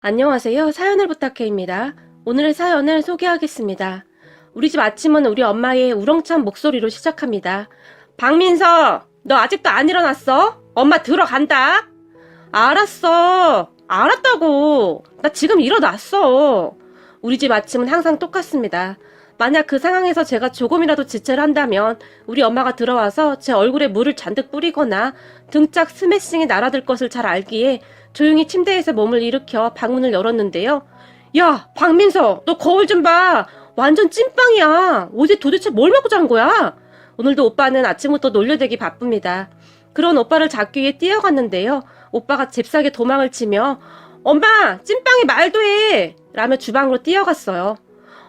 안녕하세요. 사연을 부탁해입니다. 오늘의 사연을 소개하겠습니다. 우리 집 아침은 우리 엄마의 우렁찬 목소리로 시작합니다. 박민서, 너 아직도 안 일어났어? 엄마 들어간다. 알았어. 알았다고. 나 지금 일어났어. 우리 집 아침은 항상 똑같습니다. 만약 그 상황에서 제가 조금이라도 지체를 한다면 우리 엄마가 들어와서 제 얼굴에 물을 잔뜩 뿌리거나 등짝 스매싱이 날아들 것을 잘 알기에 조용히 침대에서 몸을 일으켜 방문을 열었는데요. 야, 박민서, 너 거울 좀 봐. 완전 찐빵이야. 어제 도대체 뭘 먹고 잔 거야? 오늘도 오빠는 아침부터 놀려대기 바쁩니다. 그런 오빠를 잡기 위해 뛰어갔는데요. 오빠가 잽싸게 도망을 치며 엄마, 찐빵이 말도 해! 라며 주방으로 뛰어갔어요.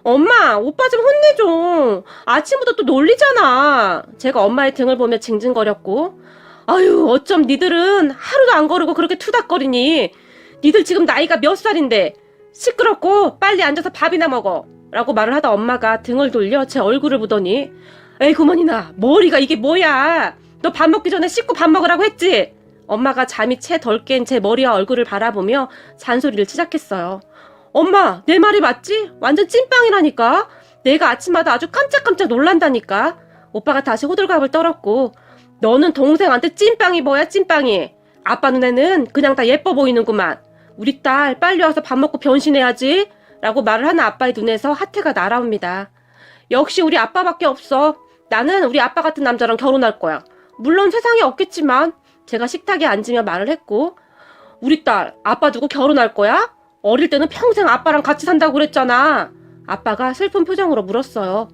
엄마, 오빠 좀 혼내줘. 아침부터 또 놀리잖아. 제가 엄마의 등을 보며 징징거렸고, 아유, 어쩜 니들은 하루도 안 거르고 그렇게 투닥거리니? 니들 지금 나이가 몇 살인데? 시끄럽고 빨리 앉아서 밥이나 먹어. 라고 말을 하다 엄마가 등을 돌려 제 얼굴을 보더니, 에이, 그머니나, 머리가 이게 뭐야? 너 밥 먹기 전에 씻고 밥 먹으라고 했지? 엄마가 잠이 채 덜 깬 제 머리와 얼굴을 바라보며 잔소리를 시작했어요. 엄마, 내 말이 맞지? 완전 찐빵이라니까? 내가 아침마다 아주 깜짝깜짝 놀란다니까? 오빠가 다시 호들갑을 떨었고, 너는 동생한테 찐빵이 뭐야, 찐빵이? 아빠 눈에는 그냥 다 예뻐 보이는구만. 우리 딸 빨리 와서 밥 먹고 변신해야지. 라고 말을 하는 아빠의 눈에서 하트가 날아옵니다. 역시 우리 아빠밖에 없어. 나는 우리 아빠 같은 남자랑 결혼할 거야. 물론 세상에 없겠지만 제가 식탁에 앉으며 말을 했고, 우리 딸 아빠 두고 결혼할 거야? 어릴 때는 평생 아빠랑 같이 산다고 그랬잖아. 아빠가 슬픈 표정으로 물었어요.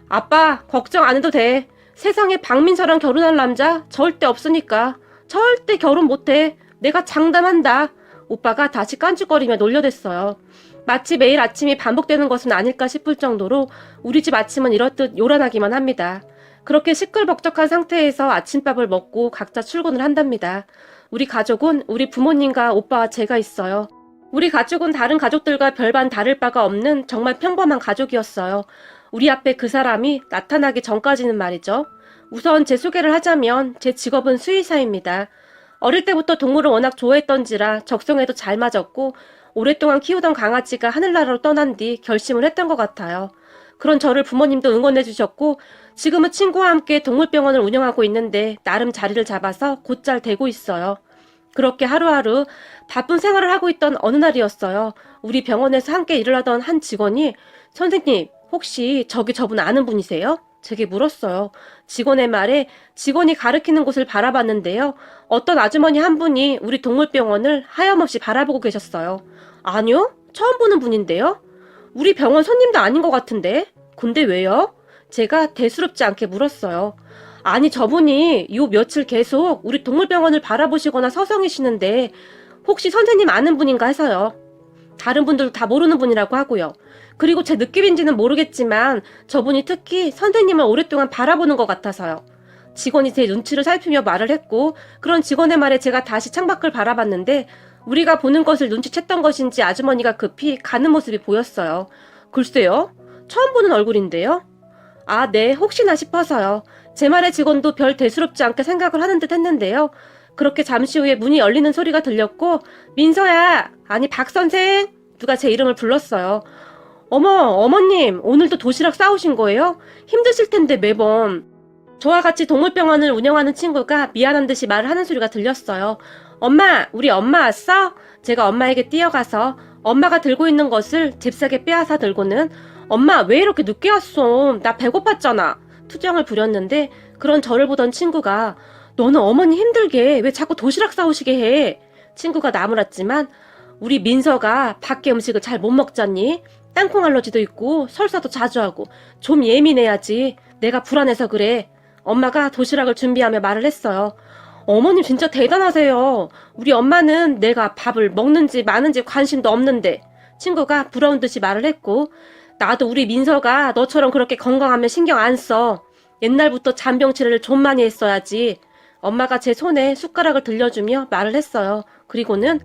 아빠, 걱정 안 해도 돼. 세상에 박민서랑 결혼할 남자 절대 없으니까. 절대 결혼 못해. 내가 장담한다. 오빠가 다시 깐죽거리며 놀려댔어요. 마치 매일 아침이 반복되는 것은 아닐까 싶을 정도로 우리 집 아침은 이렇듯 요란하기만 합니다. 그렇게 시끌벅적한 상태에서 아침밥을 먹고 각자 출근을 한답니다. 우리 가족은 우리 부모님과 오빠와 제가 있어요. 우리 가족은 다른 가족들과 별반 다를 바가 없는 정말 평범한 가족이었어요. 우리 앞에 그 사람이 나타나기 전까지는 말이죠. 우선 제 소개를 하자면 제 직업은 수의사입니다. 어릴 때부터 동물을 워낙 좋아했던지라 적성에도 잘 맞았고 오랫동안 키우던 강아지가 하늘나라로 떠난 뒤 결심을 했던 것 같아요. 그런 저를 부모님도 응원해 주셨고 지금은 친구와 함께 동물병원을 운영하고 있는데 나름 자리를 잡아서 곧잘 되고 있어요. 그렇게 하루하루 바쁜 생활을 하고 있던 어느 날이었어요. 우리 병원에서 함께 일을 하던 한 직원이 선생님, 혹시 저기 저분 아는 분이세요? 제게 물었어요. 직원의 말에 직원이 가리키는 곳을 바라봤는데요. 어떤 아주머니 한 분이 우리 동물병원을 하염없이 바라보고 계셨어요. 아니요? 처음 보는 분인데요? 우리 병원 손님도 아닌 것 같은데? 근데 왜요? 제가 대수롭지 않게 물었어요. 아니, 저분이 요 며칠 계속 우리 동물병원을 바라보시거나 서성이시는데 혹시 선생님 아는 분인가 해서요. 다른 분들도 다 모르는 분이라고 하고요. 그리고 제 느낌인지는 모르겠지만 저분이 특히 선생님을 오랫동안 바라보는 것 같아서요. 직원이 제 눈치를 살피며 말을 했고 그런 직원의 말에 제가 다시 창밖을 바라봤는데 우리가 보는 것을 눈치챘던 것인지 아주머니가 급히 가는 모습이 보였어요. 글쎄요. 처음 보는 얼굴인데요. 아, 네, 혹시나 싶어서요. 제 말에 직원도 별 대수롭지 않게 생각을 하는 듯 했는데요. 그렇게 잠시 후에 문이 열리는 소리가 들렸고 민서야, 아니 박선생, 누가 제 이름을 불렀어요. 어머, 어머님, 오늘도 도시락 싸오신 거예요? 힘드실 텐데 매번. 저와 같이 동물병원을 운영하는 친구가 미안한 듯이 말을 하는 소리가 들렸어요. 엄마, 우리 엄마 왔어? 제가 엄마에게 뛰어가서 엄마가 들고 있는 것을 잽싸게 빼앗아 들고는 엄마, 왜 이렇게 늦게 왔어? 나 배고팠잖아. 투정을 부렸는데 그런 저를 보던 친구가 너는 어머니 힘들게 왜 자꾸 도시락 싸오시게 해? 친구가 나무랐지만 우리 민서가 밖에 음식을 잘 못 먹잖니? 땅콩 알러지도 있고 설사도 자주 하고 좀 예민해야지. 내가 불안해서 그래. 엄마가 도시락을 준비하며 말을 했어요. 어머님 진짜 대단하세요. 우리 엄마는 내가 밥을 먹는지 마는지 관심도 없는데. 친구가 부러운 듯이 말을 했고 나도 우리 민서가 너처럼 그렇게 건강하면 신경 안 써. 옛날부터 잔병 치레를 좀 많이 했어야지. 엄마가 제 손에 숟가락을 들려주며 말을 했어요. 그리고는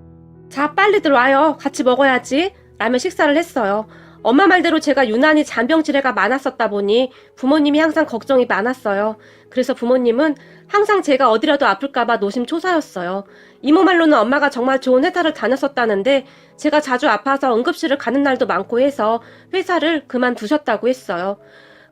자, 빨리들 와요. 같이 먹어야지. 라며 식사를 했어요. 엄마 말대로 제가 유난히 잔병치레가 많았었다 보니 부모님이 항상 걱정이 많았어요. 그래서 부모님은 항상 제가 어디라도 아플까봐 노심초사였어요. 이모 말로는 엄마가 정말 좋은 회사를 다녔었다는데 제가 자주 아파서 응급실을 가는 날도 많고 해서 회사를 그만두셨다고 했어요.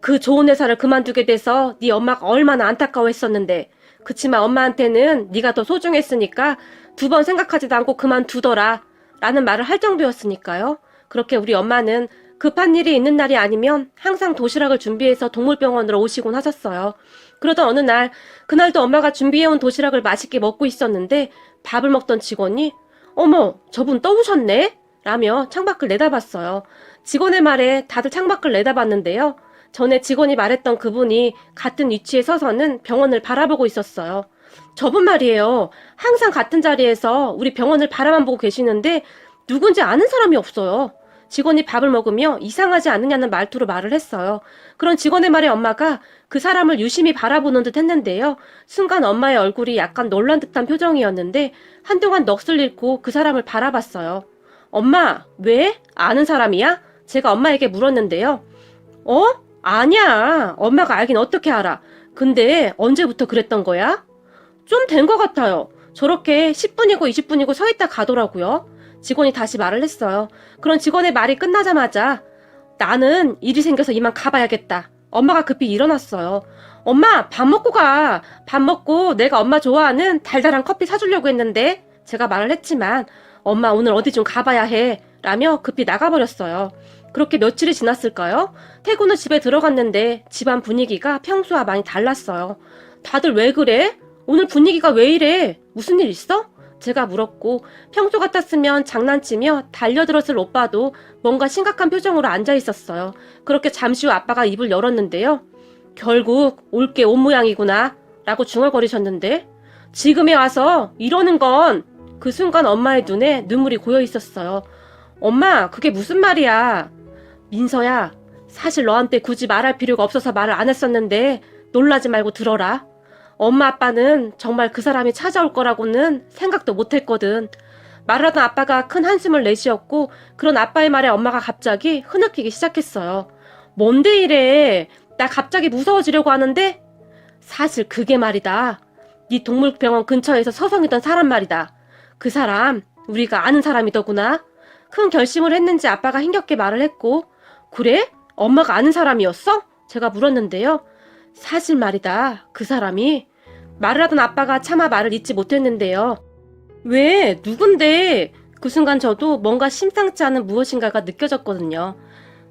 그 좋은 회사를 그만두게 돼서 네 엄마가 얼마나 안타까워했었는데, 그치만 엄마한테는 네가 더 소중했으니까 2번 생각하지도 않고 그만두더라 라는 말을 할 정도였으니까요. 그렇게 우리 엄마는 급한 일이 있는 날이 아니면 항상 도시락을 준비해서 동물병원으로 오시곤 하셨어요. 그러던 어느 날, 그날도 엄마가 준비해온 도시락을 맛있게 먹고 있었는데 밥을 먹던 직원이 어머, 저분 또 오셨네? 라며 창밖을 내다봤어요. 직원의 말에 다들 창밖을 내다봤는데요. 전에 직원이 말했던 그분이 같은 위치에 서서는 병원을 바라보고 있었어요. 저분 말이에요. 항상 같은 자리에서 우리 병원을 바라만 보고 계시는데 누군지 아는 사람이 없어요. 직원이 밥을 먹으며 이상하지 않느냐는 말투로 말을 했어요. 그런 직원의 말에 엄마가 그 사람을 유심히 바라보는 듯 했는데요. 순간 엄마의 얼굴이 약간 놀란 듯한 표정이었는데 한동안 넋을 잃고 그 사람을 바라봤어요. 엄마, 왜? 아는 사람이야? 제가 엄마에게 물었는데요. 아니야. 엄마가 알긴 어떻게 알아. 근데 언제부터 그랬던 거야? 좀 된 것 같아요. 저렇게 10분이고 20분이고 서 있다 가더라고요. 직원이 다시 말을 했어요. 그런 직원의 말이 끝나자마자 나는 일이 생겨서 이만 가봐야겠다. 엄마가 급히 일어났어요. 엄마, 밥 먹고 가. 밥 먹고 내가 엄마 좋아하는 달달한 커피 사주려고 했는데 제가 말을 했지만 엄마 오늘 어디 좀 가봐야 해 라며 급히 나가버렸어요. 그렇게 며칠이 지났을까요? 퇴근 후 집에 들어갔는데 집안 분위기가 평소와 많이 달랐어요. 다들 왜 그래? 오늘 분위기가 왜 이래? 무슨 일 있어? 제가 물었고 평소 같았으면 장난치며 달려들었을 오빠도 뭔가 심각한 표정으로 앉아 있었어요. 그렇게 잠시 후 아빠가 입을 열었는데요. 결국 올 게 온 모양이구나 라고 중얼거리셨는데 지금에 와서 이러는 건 그 순간 엄마의 눈에 눈물이 고여 있었어요. 엄마, 그게 무슨 말이야? 민서야, 사실 너한테 굳이 말할 필요가 없어서 말을 안 했었는데 놀라지 말고 들어라. 엄마 아빠는 정말 그 사람이 찾아올 거라고는 생각도 못했거든. 말을 하던 아빠가 큰 한숨을 내쉬었고 그런 아빠의 말에 엄마가 갑자기 흐느끼기 시작했어요. 뭔데 이래? 나 갑자기 무서워지려고 하는데? 사실 그게 말이다. 네 동물병원 근처에서 서성이던 사람 말이다. 그 사람 우리가 아는 사람이더구나. 큰 결심을 했는지 아빠가 힘겹게 말을 했고 그래? 엄마가 아는 사람이었어? 제가 물었는데요. 사실 말이다. 그 사람이 말을 하던 아빠가 차마 말을 잇지 못했는데요. 왜? 누군데? 그 순간 저도 뭔가 심상치 않은 무엇인가가 느껴졌거든요.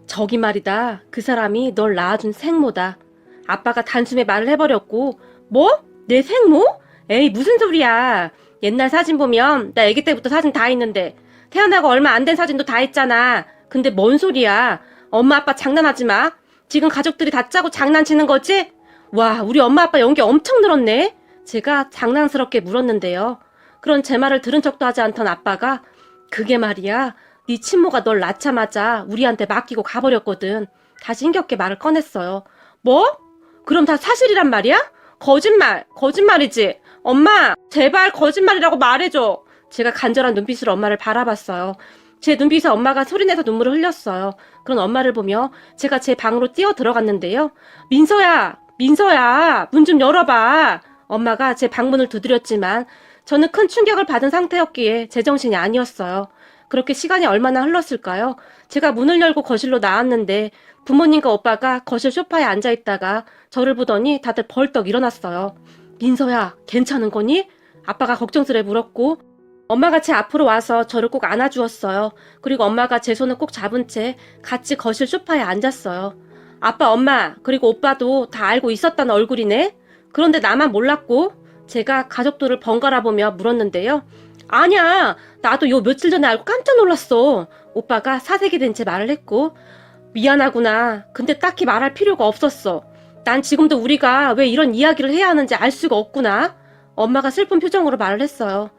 저기 말이다. 그 사람이 널 낳아준 생모다. 아빠가 단숨에 말을 해버렸고 뭐? 내 생모? 에이 무슨 소리야. 옛날 사진 보면 나 아기 때부터 사진 다 있는데 태어나고 얼마 안 된 사진도 다 있잖아. 근데 뭔 소리야. 엄마 아빠 장난하지 마. 지금 가족들이 다 짜고 장난치는 거지? 와, 우리 엄마 아빠 연기 엄청 늘었네. 제가 장난스럽게 물었는데요. 그런 제 말을 들은 척도 하지 않던 아빠가 그게 말이야. 네 친모가 널 낳자마자 우리한테 맡기고 가버렸거든. 다시 힘겹게 말을 꺼냈어요. 뭐? 그럼 다 사실이란 말이야? 거짓말이지. 엄마, 제발 거짓말이라고 말해줘. 제가 간절한 눈빛으로 엄마를 바라봤어요. 제 눈빛에 엄마가 소리내서 눈물을 흘렸어요. 그런 엄마를 보며 제가 제 방으로 뛰어 들어갔는데요. 민서야, 문 좀 열어봐. 엄마가 제 방문을 두드렸지만 저는 큰 충격을 받은 상태였기에 제정신이 아니었어요. 그렇게 시간이 얼마나 흘렀을까요? 제가 문을 열고 거실로 나왔는데 부모님과 오빠가 거실 소파에 앉아있다가 저를 보더니 다들 벌떡 일어났어요. 민서야, 괜찮은 거니? 아빠가 걱정스레 물었고 엄마가 제 앞으로 와서 저를 꼭 안아주었어요. 그리고 엄마가 제 손을 꼭 잡은 채 같이 거실 소파에 앉았어요. 아빠, 엄마, 그리고 오빠도 다 알고 있었다는 얼굴이네? 그런데 나만 몰랐고 제가 가족들을 번갈아 보며 물었는데요. 아니야, 나도 요 며칠 전에 알고 깜짝 놀랐어. 오빠가 사색이 된 채 말을 했고 미안하구나. 근데 딱히 말할 필요가 없었어. 난 지금도 우리가 왜 이런 이야기를 해야 하는지 알 수가 없구나. 엄마가 슬픈 표정으로 말을 했어요.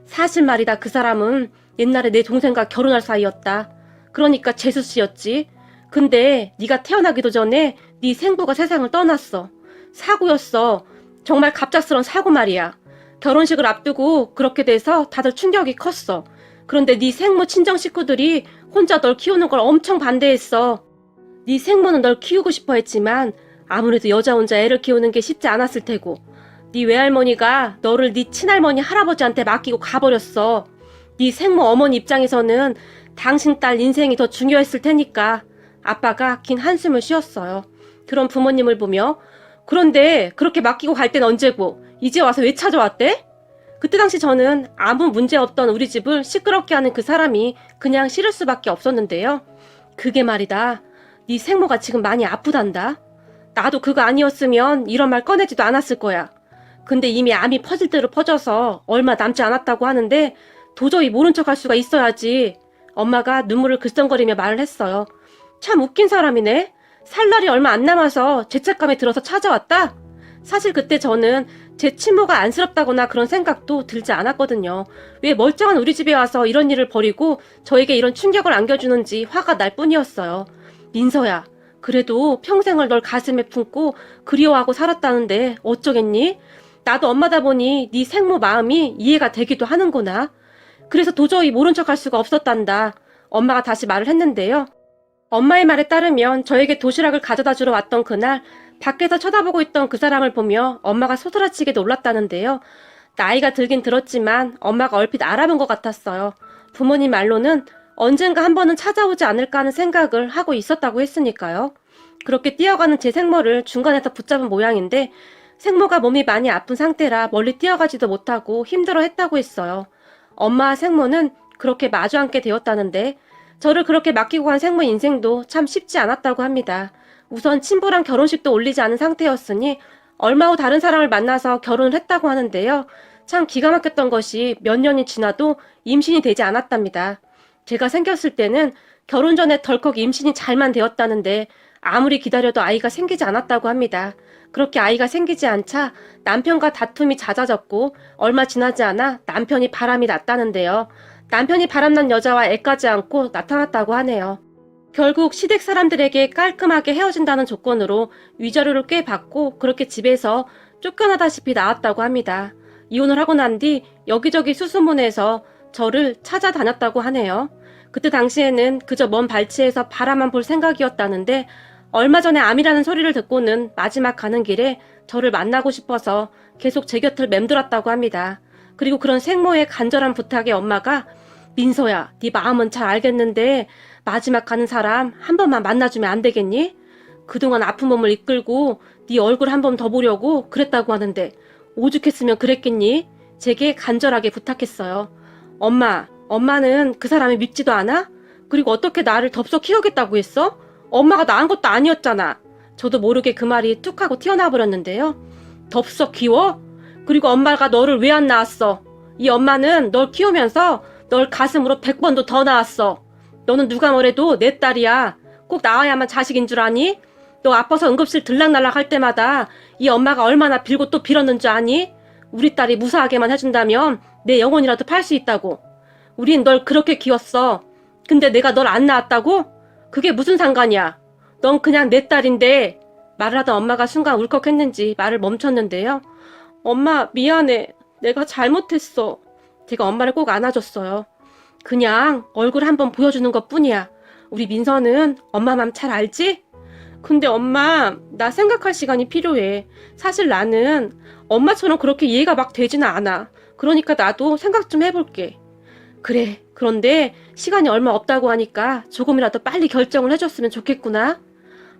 사실 말이다. 그 사람은 옛날에 내 동생과 결혼할 사이였다. 그러니까 재수 씨였지. 근데 네가 태어나기도 전에 네 생부가 세상을 떠났어. 사고였어. 정말 갑작스런 사고 말이야. 결혼식을 앞두고 그렇게 돼서 다들 충격이 컸어. 그런데 네 생모 친정 식구들이 혼자 널 키우는 걸 엄청 반대했어. 네 생모는 널 키우고 싶어 했지만 아무래도 여자 혼자 애를 키우는 게 쉽지 않았을 테고 네 외할머니가 너를 네 친할머니 할아버지한테 맡기고 가버렸어. 네 생모 어머니 입장에서는 당신 딸 인생이 더 중요했을 테니까. 아빠가 긴 한숨을 쉬었어요. 그런 부모님을 보며 그런데 그렇게 맡기고 갈 땐 언제고 이제 와서 왜 찾아왔대? 그때 당시 저는 아무 문제 없던 우리 집을 시끄럽게 하는 그 사람이 그냥 싫을 수밖에 없었는데요. 그게 말이다. 네 생모가 지금 많이 아프단다. 나도 그거 아니었으면 이런 말 꺼내지도 않았을 거야. 근데 이미 암이 퍼질 대로 퍼져서 얼마 남지 않았다고 하는데 도저히 모른 척 할 수가 있어야지. 엄마가 눈물을 글썽거리며 말을 했어요. 참 웃긴 사람이네. 살 날이 얼마 안 남아서 죄책감에 들어서 찾아왔다? 사실 그때 저는 제 친모가 안쓰럽다거나 그런 생각도 들지 않았거든요. 왜 멀쩡한 우리 집에 와서 이런 일을 벌이고 저에게 이런 충격을 안겨주는지 화가 날 뿐이었어요. 민서야, 그래도 평생을 널 가슴에 품고 그리워하고 살았다는데 어쩌겠니? 나도 엄마다 보니 네 생모 마음이 이해가 되기도 하는구나. 그래서 도저히 모른 척 할 수가 없었단다. 엄마가 다시 말을 했는데요. 엄마의 말에 따르면 저에게 도시락을 가져다 주러 왔던 그날 밖에서 쳐다보고 있던 그 사람을 보며 엄마가 소스라치게 놀랐다는데요. 나이가 들긴 들었지만 엄마가 얼핏 알아본 것 같았어요. 부모님 말로는 언젠가 한 번은 찾아오지 않을까 하는 생각을 하고 있었다고 했으니까요. 그렇게 뛰어가는 제 생모를 중간에서 붙잡은 모양인데 생모가 몸이 많이 아픈 상태라 멀리 뛰어가지도 못하고 힘들어했다고 했어요. 엄마와 생모는 그렇게 마주 앉게 되었다는데 저를 그렇게 맡기고 간 생모 인생도 참 쉽지 않았다고 합니다. 우선 친부랑 결혼식도 올리지 않은 상태였으니 얼마 후 다른 사람을 만나서 결혼을 했다고 하는데요. 참 기가 막혔던 것이 몇 년이 지나도 임신이 되지 않았답니다. 제가 생겼을 때는 결혼 전에 덜컥 임신이 잘만 되었다는데 아무리 기다려도 아이가 생기지 않았다고 합니다. 그렇게 아이가 생기지 않자 남편과 다툼이 잦아졌고 얼마 지나지 않아 남편이 바람이 났다는데요. 남편이 바람난 여자와 애까지 안고 나타났다고 하네요. 결국 시댁 사람들에게 깔끔하게 헤어진다는 조건으로 위자료를 꽤 받고 그렇게 집에서 쫓겨나다시피 나왔다고 합니다. 이혼을 하고 난 뒤 여기저기 수소문해서 저를 찾아다녔다고 하네요. 그때 당시에는 그저 먼 발치에서 바라만 볼 생각이었다는데 얼마 전에 암이라는 소리를 듣고는 마지막 가는 길에 저를 만나고 싶어서 계속 제 곁을 맴돌았다고 합니다. 그리고 그런 생모의 간절한 부탁에 엄마가 민서야, 네 마음은 잘 알겠는데 마지막 가는 사람 한 번만 만나주면 안 되겠니? 그동안 아픈 몸을 이끌고 네 얼굴 한 번 더 보려고 그랬다고 하는데 오죽했으면 그랬겠니? 제게 간절하게 부탁했어요. 엄마는 그 사람이 밉지도 않아? 그리고 어떻게 나를 덥석 키우겠다고 했어? 엄마가 낳은 것도 아니었잖아. 저도 모르게 그 말이 툭 하고 튀어나와 버렸는데요. 덥석 키워? 그리고 엄마가 너를 왜 안 낳았어? 이 엄마는 널 키우면서 널 가슴으로 100번도 더 낳았어. 너는 누가 뭐래도 내 딸이야. 꼭 낳아야만 자식인 줄 아니? 너 아파서 응급실 들락날락 할 때마다 이 엄마가 얼마나 빌고 또 빌었는 줄 아니? 우리 딸이 무사하게만 해준다면 내 영혼이라도 팔 수 있다고. 우린 널 그렇게 키웠어. 근데 내가 널 안 낳았다고? 그게 무슨 상관이야. 넌 그냥 내 딸인데. 말을 하던 엄마가 순간 울컥했는지 말을 멈췄는데요. 엄마 미안해. 내가 잘못했어. 제가 엄마를 꼭 안아줬어요. 그냥 얼굴 한번 보여주는 것 뿐이야. 우리 민서는 엄마 맘 잘 알지? 근데 엄마, 나 생각할 시간이 필요해. 사실 나는 엄마처럼 그렇게 이해가 막 되지는 않아. 그러니까 나도 생각 좀 해볼게. 그래, 그런데 시간이 얼마 없다고 하니까 조금이라도 빨리 결정을 해줬으면 좋겠구나.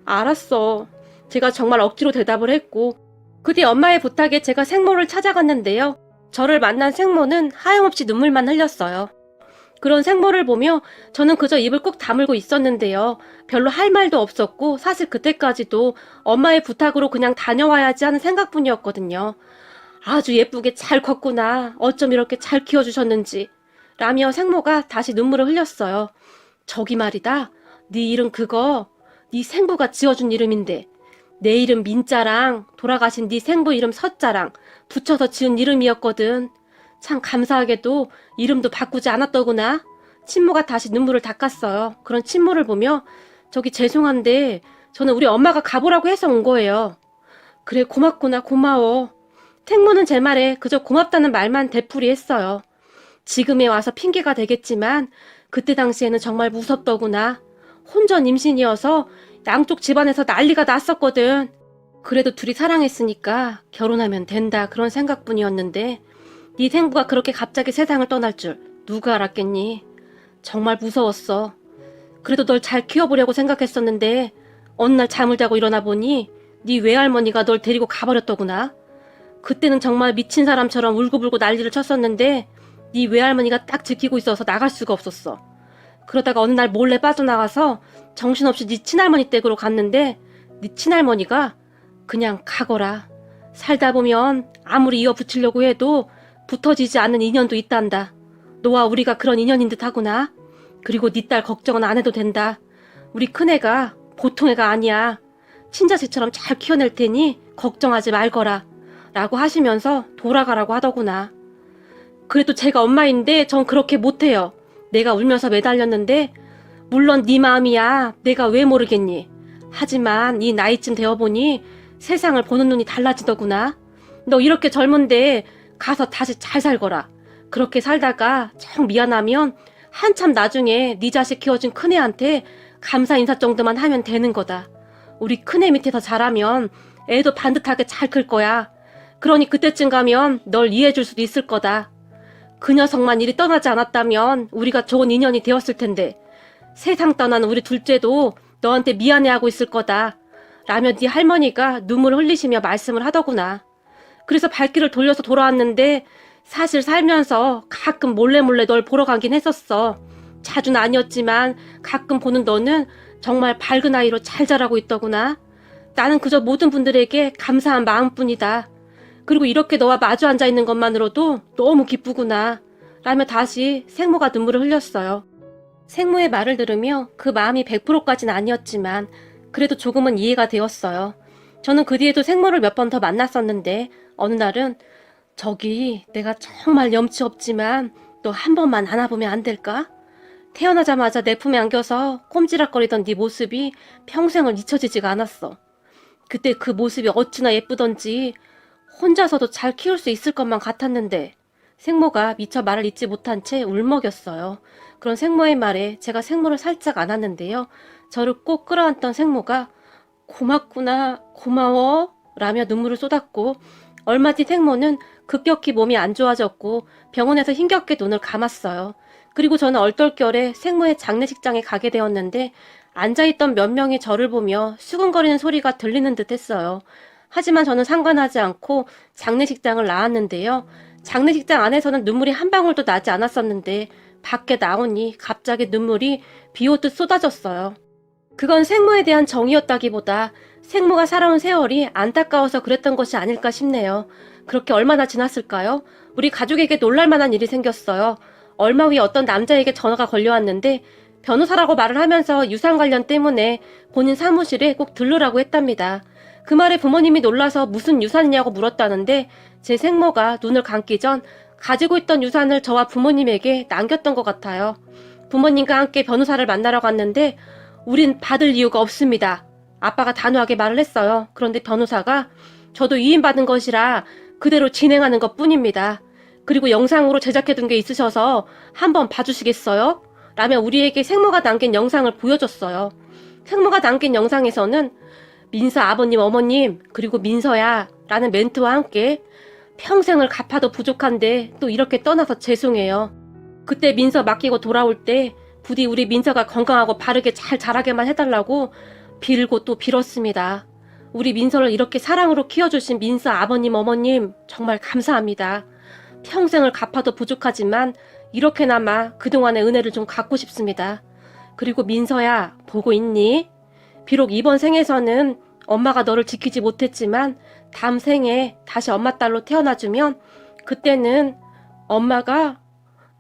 알았어. 제가 정말 억지로 대답을 했고 그 뒤 엄마의 부탁에 제가 생모를 찾아갔는데요. 저를 만난 생모는 하염없이 눈물만 흘렸어요. 그런 생모를 보며 저는 그저 입을 꾹 다물고 있었는데요. 별로 할 말도 없었고 사실 그때까지도 엄마의 부탁으로 그냥 다녀와야지 하는 생각뿐이었거든요. 아주 예쁘게 잘 컸구나. 어쩜 이렇게 잘 키워주셨는지. 라며 생모가 다시 눈물을 흘렸어요. 저기 말이다. 네 이름 그거 네 생부가 지어준 이름인데 내 이름 민자랑 돌아가신 네 생부 이름 서자랑 붙여서 지은 이름이었거든. 참 감사하게도 이름도 바꾸지 않았더구나. 친모가 다시 눈물을 닦았어요. 그런 친모를 보며 저기 죄송한데 저는 우리 엄마가 가보라고 해서 온 거예요. 그래 고맙구나 고마워. 생모는 제 말에 그저 고맙다는 말만 되풀이했어요. 지금에 와서 핑계가 되겠지만 그때 당시에는 정말 무섭더구나. 혼전 임신이어서 양쪽 집안에서 난리가 났었거든. 그래도 둘이 사랑했으니까 결혼하면 된다 그런 생각뿐이었는데 네 생부가 그렇게 갑자기 세상을 떠날 줄 누가 알았겠니? 정말 무서웠어. 그래도 널 잘 키워보려고 생각했었는데 어느 날 잠을 자고 일어나 보니 네 외할머니가 널 데리고 가버렸더구나. 그때는 정말 미친 사람처럼 울고불고 난리를 쳤었는데 네 외할머니가 딱 지키고 있어서 나갈 수가 없었어. 그러다가 어느 날 몰래 빠져나가서 정신없이 네 친할머니 댁으로 갔는데 네 친할머니가 그냥 가거라. 살다 보면 아무리 이어붙이려고 해도 붙어지지 않는 인연도 있단다. 너와 우리가 그런 인연인 듯 하구나. 그리고 네 딸 걱정은 안 해도 된다. 우리 큰애가 보통 애가 아니야. 친자식처럼 잘 키워낼 테니 걱정하지 말거라. 라고 하시면서 돌아가라고 하더구나. 그래도 제가 엄마인데 전 그렇게 못해요. 내가 울면서 매달렸는데 물론 네 마음이야. 내가 왜 모르겠니. 하지만 이 나이쯤 되어보니 세상을 보는 눈이 달라지더구나. 너 이렇게 젊은데 가서 다시 잘 살거라. 그렇게 살다가 정 미안하면 한참 나중에 네 자식 키워준 큰애한테 감사 인사 정도만 하면 되는 거다. 우리 큰애 밑에서 자라면 애도 반듯하게 잘 클 거야. 그러니 그때쯤 가면 널 이해해줄 수도 있을 거다. 그 녀석만 이리 떠나지 않았다면 우리가 좋은 인연이 되었을 텐데 세상 떠난 우리 둘째도 너한테 미안해하고 있을 거다. 라며 네 할머니가 눈물을 흘리시며 말씀을 하더구나. 그래서 발길을 돌려서 돌아왔는데 사실 살면서 가끔 몰래 널 보러 가긴 했었어. 자주는 아니었지만 가끔 보는 너는 정말 밝은 아이로 잘 자라고 있더구나. 나는 그저 모든 분들에게 감사한 마음뿐이다. 그리고 이렇게 너와 마주 앉아있는 것만으로도 너무 기쁘구나. 라며 다시 생모가 눈물을 흘렸어요. 생모의 말을 들으며 그 마음이 100%까지는 아니었지만 그래도 조금은 이해가 되었어요. 저는 그 뒤에도 생모를 몇 번 더 만났었는데 어느 날은 저기 내가 정말 염치 없지만 너 한 번만 안아보면 안 될까? 태어나자마자 내 품에 안겨서 꼼지락거리던 네 모습이 평생을 잊혀지지가 않았어. 그때 그 모습이 어찌나 예쁘던지 혼자서도 잘 키울 수 있을 것만 같았는데 생모가 미처 말을 잇지 못한 채 울먹였어요. 그런 생모의 말에 제가 생모를 살짝 안았는데요. 저를 꼭 끌어안던 생모가 고맙구나, 고마워 라며 눈물을 쏟았고 얼마 뒤 생모는 급격히 몸이 안 좋아졌고 병원에서 힘겹게 눈을 감았어요. 그리고 저는 얼떨결에 생모의 장례식장에 가게 되었는데 앉아있던 몇 명이 저를 보며 수근거리는 소리가 들리는 듯 했어요. 하지만 저는 상관하지 않고 장례식장을 나왔는데요. 장례식장 안에서는 눈물이 한 방울도 나지 않았었는데 밖에 나오니 갑자기 눈물이 비오듯 쏟아졌어요. 그건 생모에 대한 정이었다기보다 생모가 살아온 세월이 안타까워서 그랬던 것이 아닐까 싶네요. 그렇게 얼마나 지났을까요? 우리 가족에게 놀랄만한 일이 생겼어요. 얼마 후에 어떤 남자에게 전화가 걸려왔는데 변호사라고 말을 하면서 유산 관련 때문에 본인 사무실에 꼭 들르라고 했답니다. 그 말에 부모님이 놀라서 무슨 유산이냐고 물었다는데 제 생모가 눈을 감기 전 가지고 있던 유산을 저와 부모님에게 남겼던 것 같아요. 부모님과 함께 변호사를 만나러 갔는데 우린 받을 이유가 없습니다. 아빠가 단호하게 말을 했어요. 그런데 변호사가 저도 위임받은 것이라 그대로 진행하는 것 뿐입니다. 그리고 영상으로 제작해둔 게 있으셔서 한번 봐주시겠어요? 라며 우리에게 생모가 남긴 영상을 보여줬어요. 생모가 남긴 영상에서는 민서 아버님 어머님 그리고 민서야 라는 멘트와 함께 평생을 갚아도 부족한데 또 이렇게 떠나서 죄송해요. 그때 민서 맡기고 돌아올 때 부디 우리 민서가 건강하고 바르게 잘 자라게만 해달라고 빌고 또 빌었습니다. 우리 민서를 이렇게 사랑으로 키워주신 민서 아버님 어머님 정말 감사합니다. 평생을 갚아도 부족하지만 이렇게나마 그동안의 은혜를 좀 갚고 싶습니다. 그리고 민서야 보고 있니? 비록 이번 생에서는 엄마가 너를 지키지 못했지만 다음 생에 다시 엄마 딸로 태어나주면 그때는 엄마가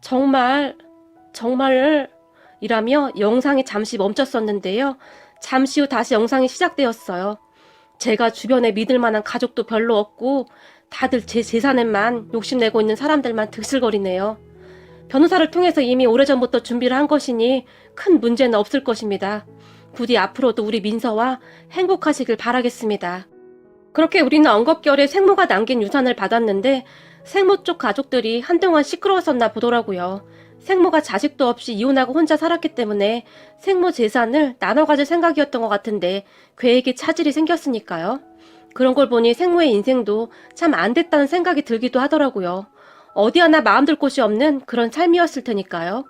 정말 이라며 영상이 잠시 멈췄었는데요. 잠시 후 다시 영상이 시작되었어요. 제가 주변에 믿을 만한 가족도 별로 없고 다들 제 재산에만 욕심내고 있는 사람들만 득실거리네요. 변호사를 통해서 이미 오래전부터 준비를 한 것이니 큰 문제는 없을 것입니다. 부디 앞으로도 우리 민서와 행복하시길 바라겠습니다. 그렇게 우리는 엉겁결에 생모가 남긴 유산을 받았는데 생모 쪽 가족들이 한동안 시끄러웠었나 보더라고요. 생모가 자식도 없이 이혼하고 혼자 살았기 때문에 생모 재산을 나눠 가질 생각이었던 것 같은데 계획에 차질이 생겼으니까요. 그런 걸 보니 생모의 인생도 참 안 됐다는 생각이 들기도 하더라고요. 어디 하나 마음 둘 곳이 없는 그런 삶이었을 테니까요.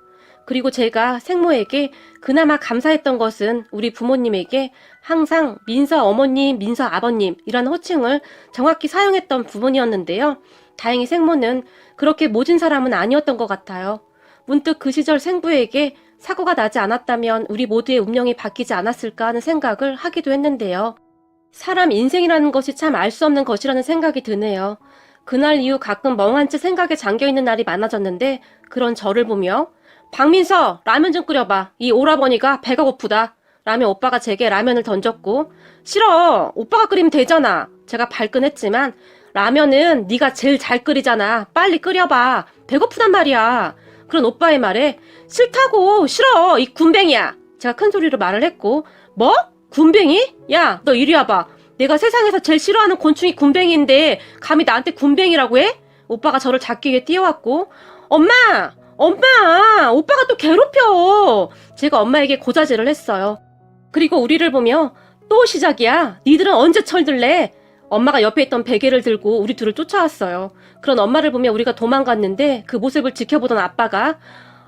그리고 제가 생모에게 그나마 감사했던 것은 우리 부모님에게 항상 민서 어머님, 민서 아버님이라는 호칭을 정확히 사용했던 부분이었는데요. 다행히 생모는 그렇게 모진 사람은 아니었던 것 같아요. 문득 그 시절 생부에게 사고가 나지 않았다면 우리 모두의 운명이 바뀌지 않았을까 하는 생각을 하기도 했는데요. 사람 인생이라는 것이 참 알 수 없는 것이라는 생각이 드네요. 그날 이후 가끔 멍한 채 생각에 잠겨있는 날이 많아졌는데 그런 저를 보며 박민서 라면 좀 끓여봐. 이 오라버니가 배가 고프다. 라며 오빠가 제게 라면을 던졌고 싫어. 오빠가 끓이면 되잖아. 제가 발끈했지만 라면은 네가 제일 잘 끓이잖아. 빨리 끓여봐. 배고프단 말이야. 그런 오빠의 말에 싫다고 싫어. 이 군뱅이야. 제가 큰 소리로 말을 했고 뭐? 군뱅이? 야, 너 이리 와봐. 내가 세상에서 제일 싫어하는 곤충이 군뱅이인데 감히 나한테 군뱅이라고 해? 오빠가 저를 잡기 위해 뛰어왔고 엄마! 오빠가 또 괴롭혀. 제가 엄마에게 고자질을 했어요. 그리고 우리를 보며 또 시작이야. 니들은 언제 철들래? 엄마가 옆에 있던 베개를 들고 우리 둘을 쫓아왔어요. 그런 엄마를 보며 우리가 도망갔는데 그 모습을 지켜보던 아빠가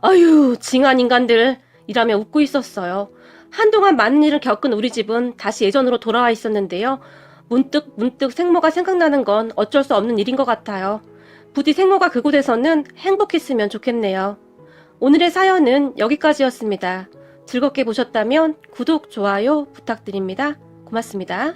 아유 징한 인간들 이라며 웃고 있었어요. 한동안 많은 일을 겪은 우리 집은 다시 예전으로 돌아와 있었는데요. 문득 생모가 생각나는 건 어쩔 수 없는 일인 것 같아요. 부디 생모가 그곳에서는 행복했으면 좋겠네요. 오늘의 사연은 여기까지였습니다. 즐겁게 보셨다면 구독, 좋아요 부탁드립니다. 고맙습니다.